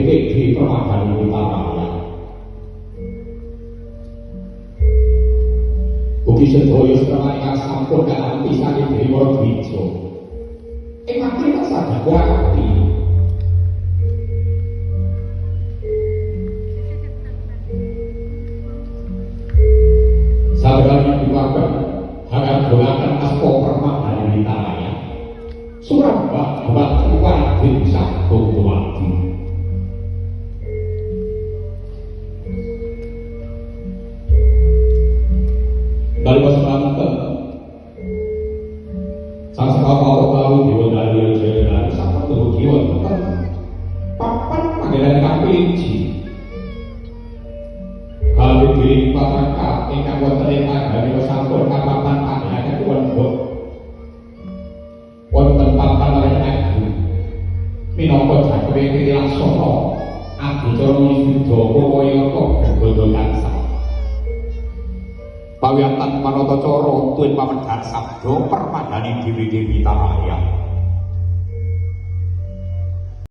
di permadani Witaraya. Ugi sedaya sedaya ingkang sampun kanthi saking Dewa Dwija. Ingkang kita saged kuwati. Sabarane diwaken harap dolaken asta permadani Witaraya. Surabaya buat desa Bogowati. Dari Basranten, sang sekapal tahu diwadari yang saya dari sama tuh kiwan papan panggilan kapinci. Kalau diri pataka ingkang wonten ing agami sampun kapapan panggilan kuwan bot. Wonten papan lain minangka jagwe Laksana adicara Yudha Wayaka Gagana Kansa. Pawiyatan panatacara tuwin pamedhar sabda permadani Dewi Witaraya.